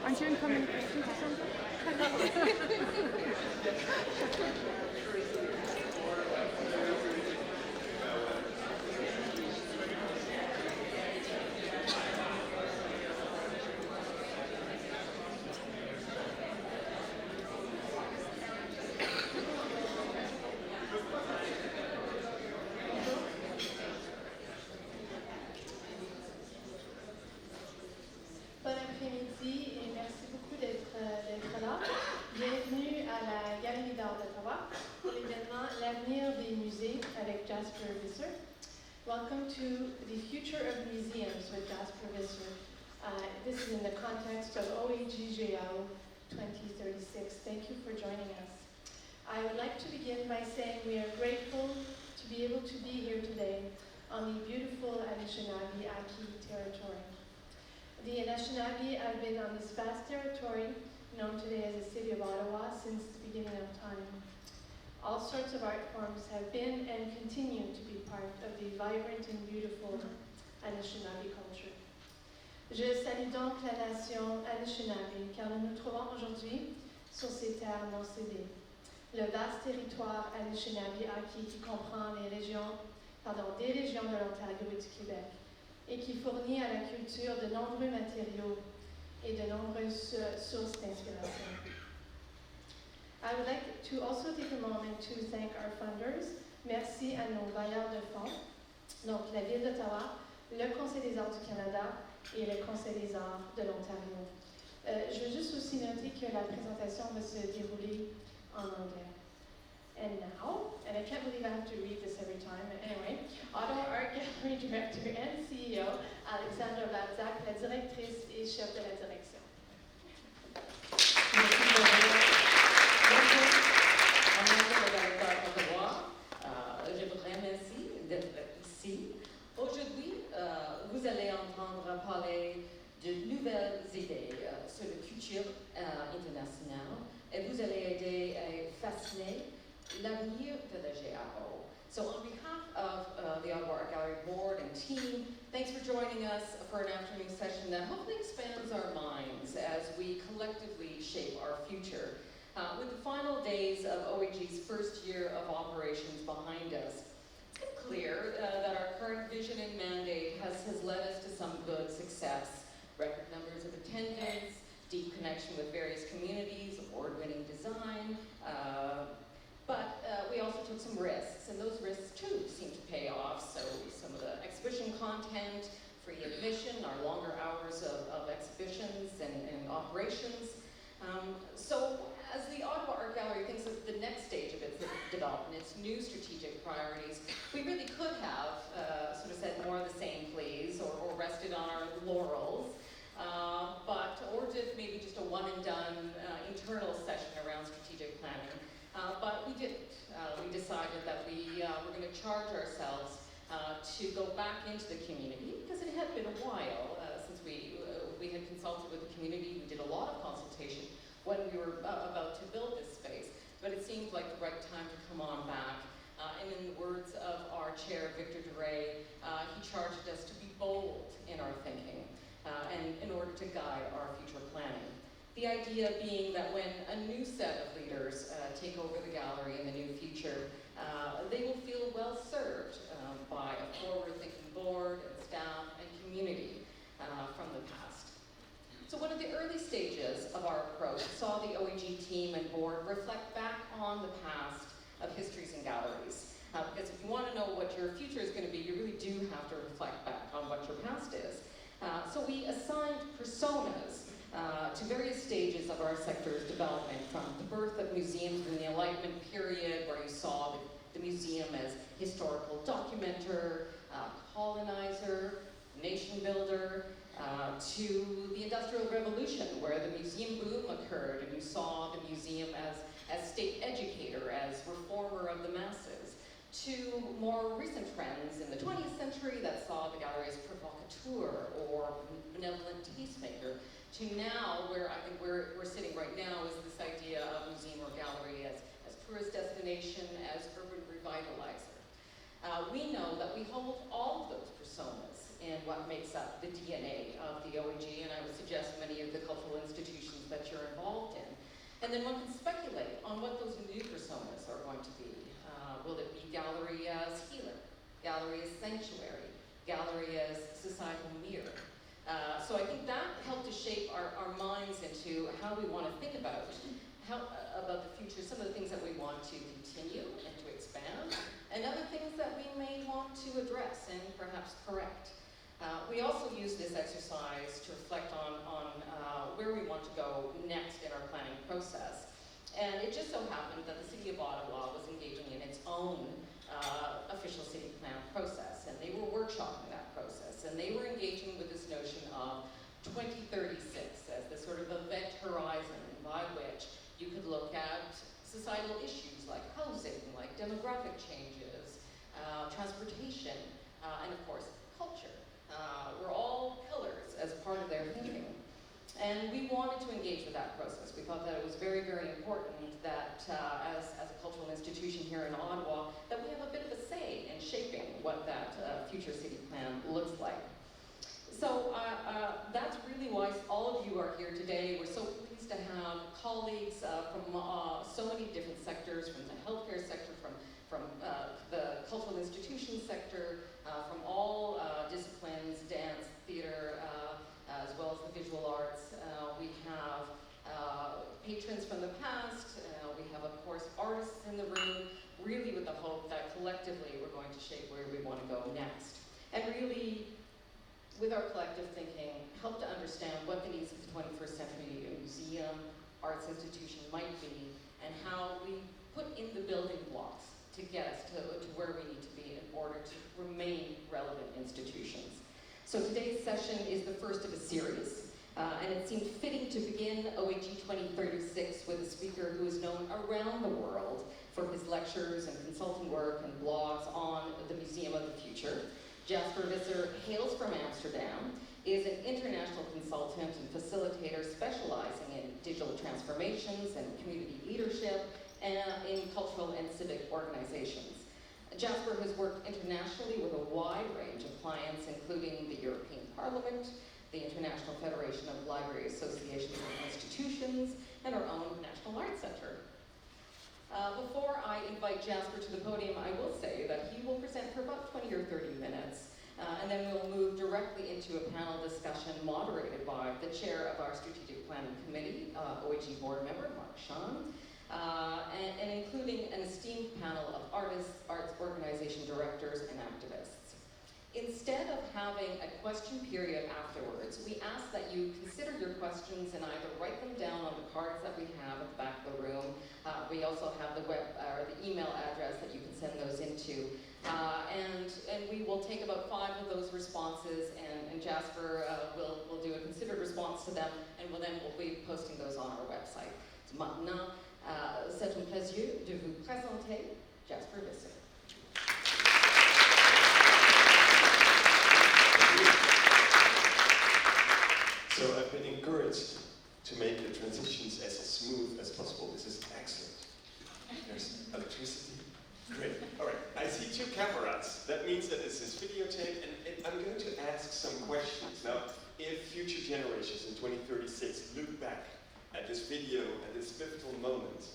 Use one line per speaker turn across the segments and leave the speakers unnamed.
Aren't you in communications or something?
Bon après-midi et merci beaucoup d'être là. Bienvenue à la Galerie d'art d'Ottawa pour l'événement L'avenir des musées avec Jasper Visser. Welcome to the Future of Museums with Jasper Visser. This is in the context of OAG GAO 2036. Thank you for joining us. I would like to begin by saying we are grateful to be able to be here today on the beautiful Anishinaabe-Aki territory. The Anishinaabe have been on this vast territory, known today as the city of Ottawa, since the beginning of time. All sorts of art forms have been and continue to be part of the vibrant and beautiful Anishinaabe culture. Je salue donc la nation Anishinaabe, car nous nous trouvons aujourd'hui sur ces terres non cédées. Le vaste territoire Anishinaabe-Aki qui comprend des régions de l'Ontario et du Québec, et qui fournit à la culture de nombreux matériaux et de nombreuses sources d'inspiration. I would like to also take a moment to thank our funders. Merci à nos bailleurs de fonds, donc la Ville d'Ottawa, le Conseil des arts du Canada et le Conseil des arts de l'Ontario. Je veux juste aussi noter que la présentation va se dérouler en anglais. And now, and I can't believe I have to read this every time, but anyway, Ottawa Art Gallery Director and CEO, Alexandra Balzac, la directrice et chef de la direction.
Je vous remercie d'être ici. Aujourd'hui, vous allez entendre parler de nouvelles idées sur la culture internationale et vous allez aider à fasciner l'avenir de la GAO. So on behalf of the Ottawa Art Gallery board and team, thanks for joining us for an afternoon session that hopefully expands our minds as we collectively shape our future. With the final days of OAG's first year of operations behind us, it's clear that our current vision and mandate has led us to some good success. Record numbers of attendance, deep connection with various communities, award-winning design, but we also took some risks, and those risks too seem to pay off. So some of the exhibition content, free admission, our longer hours of exhibitions and operations. So as the Ottawa Art Gallery thinks of the next stage of its development, its new strategic priorities, we really could have sort of said more of the same, please, or rested on our laurels. Or did maybe just a one and done internal session around strategic planning. But we didn't. We decided that we were going to charge ourselves to go back into the community, because it had been a while since we had consulted with the community. We did a lot of consultation when we were about to build this space, but it seemed like the right time to come on back. And in the words of our chair, Victor Duray, he charged us to be bold in our thinking and in order to guide our future planning. The idea being that when a new set of leaders take over the gallery in the new future, they will feel well served by a forward-thinking board and staff and community from the past. So one of the early stages of our approach saw the OAG team and board reflect back on the past of histories and galleries. Because if you want to know what your future is going to be, you really do have to reflect back on what your past is. So we assigned personas to various stages of our sector's development, from the birth of museums in the Enlightenment period, where you saw the museum as historical documenter, colonizer, nation builder, to the Industrial Revolution, where the museum boom occurred, and you saw the museum as state educator, as reformer of the masses, to more recent trends in the 20th century that saw the gallery as provocateur or benevolent tastemaker, to now, where I think we're sitting right now, is this idea of museum or gallery as tourist destination, as urban revitalizer. We know that we hold all of those personas in what makes up the DNA of the OAG, and I would suggest many of the cultural institutions And then one can speculate on what those new personas are going to be. Will it be gallery as healer, gallery as sanctuary, gallery as societal mirror? So I think that helped to shape our minds into how we want to think about the future, some of the things that we want to continue and to expand, and other things that we may want to address and perhaps correct. We also use this exercise to reflect on where we want to go next in our planning process. And it just so happened that the City of Ottawa was engaging in its own official city plan process, and they were workshopping that process, and they were engaging with this notion of 2036 as the sort of event horizon by which you could look at societal issues like housing, like demographic changes, transportation, and of course, culture. Were all pillars as part of their thinking. And we wanted to engage with that process. We thought that it was very, very important that as a cultural institution here in Ottawa, that we have a bit of a say in shaping what that future city plan looks like. So that's really why all of you are here today. We're so pleased to have colleagues from so many different sectors, from the healthcare sector, from the cultural institution sector, from all disciplines, dance, theater, as well as the visual arts. We have patrons from the past. We have, of course, artists in the room, really with the hope that collectively we're going to shape where we want to go next. And really, with our collective thinking, help to understand what the needs of the 21st century museum, arts institution might be, and how we put in the building blocks to get us to where we need to be in order to remain relevant institutions. So today's session is the first of a series, and it seemed fitting to begin OAG 2036 with a speaker who is known around the world for his lectures and consulting work and blogs on the Museum of the Future. Jasper Visser hails from Amsterdam, is an international consultant and facilitator specializing in digital transformations and community leadership and in cultural and civic organizations. Jasper has worked internationally with a wide range of clients, including the European Parliament, the International Federation of Library Associations and Institutions, and our own National Arts Center. Before I invite Jasper to the podium, I will say that he will present for about 20 or 30 minutes, and then we'll move directly into a panel discussion moderated by the chair of our Strategic Planning Committee, OAG board member, Mark Sean, and including an esteemed panel of artists, arts organization directors, and activists. Instead of having a question period afterwards, we ask that you consider your questions and either write them down on the cards that we have at the back of the room. We also have the email address that you can send those into. And we will take about 5 of those responses, and Jasper will do a considered response to them, and we'll be posting those on our website. Maintenant, c'est un plaisir de vous présenter Jasper Visser.
So I've been encouraged to make the transitions as smooth as possible. This is excellent. There's electricity. Great. All right. I see 2 cameras. That means that this is videotaped, and I'm going to ask some questions. Now, if future generations in 2036 look back at this video, at this pivotal moment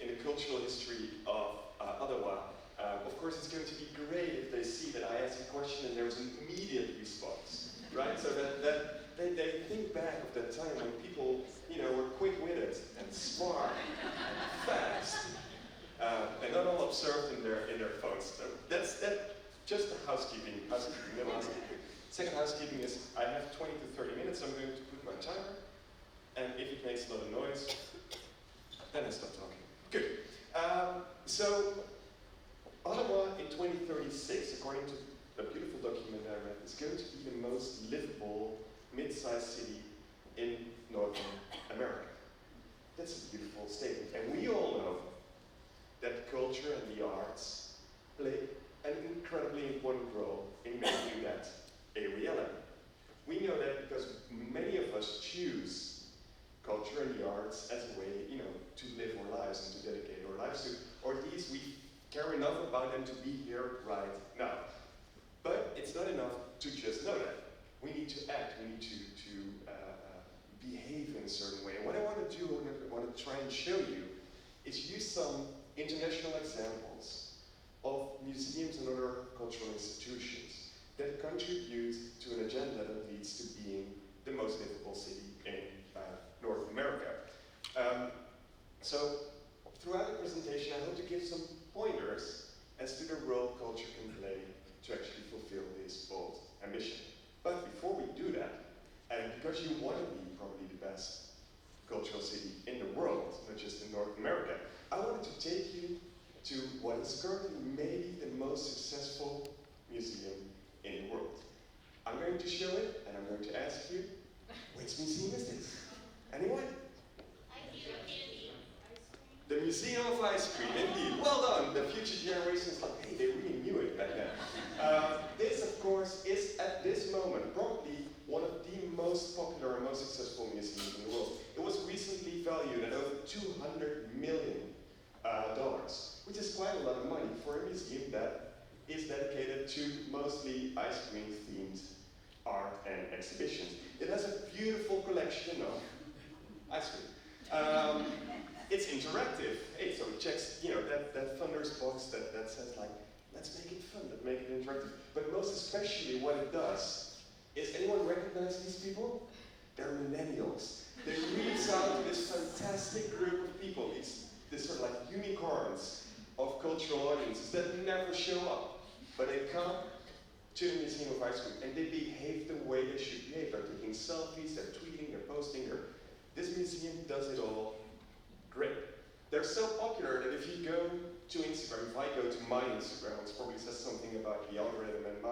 in the cultural history of Ottawa, of course it's going to be great if they see that I ask a question and there's an immediate response, right? So that they think back of that time when people, were quick-witted and smart and fast, and not all observed in their phones. So that's just the housekeeping. Little housekeeping. Second housekeeping is I have 20 to 30 minutes. I'm going to put my timer, and if it makes a lot of noise, then I stop talking. Good. So Ottawa in 2036, according to a beautiful document I read, is going to be the most livable mid-sized city in North America. That's a beautiful statement. And we all know that culture and the arts play an incredibly important role in making that a reality. We know that because many of us choose culture and the arts as a way, to live our lives and to dedicate our lives to, or at least we care enough about them to be here right now. But it's not enough to just know that. We need to act. We need to behave in a certain way. And what I want to do, what I want want to try and show you is use some international examples of museums and other cultural institutions that contribute to an agenda that leads to being the most livable city in North America. So throughout the presentation, I hope to give some pointers as to the role culture can play to actually fulfill this bold ambition. But before we do that, and because you want to be probably the best cultural city in the world, not just in North America, I wanted to take you to what is currently maybe the most successful museum in the world. I'm going to show it, and I'm going to ask you, which museum is this? Anyone? The Museum of Ice Cream, indeed. Well done. The future generations, like, hey, they really knew it back then. This, of course, is at this moment probably one of the most popular and most successful museums in the world. It was recently valued at over $200 million, which is quite a lot of money for a museum that is dedicated to mostly ice cream themed art and exhibitions. It has a beautiful collection of ice cream. It's interactive. Hey, so it checks, that Thunder's box that says like, let's make it fun, let's make it interactive. But most especially what it does is, anyone recognize these people? They're millennials. They reach out to this fantastic group of people, these sort of like unicorns of cultural audiences that never show up. But they come to the Museum of Ice Cream and they behave the way they should behave. They're taking selfies, they're tweeting, they're posting. This museum does it all great. They're so popular that if you go to Instagram, if I go to my Instagram, it probably says something about the algorithm and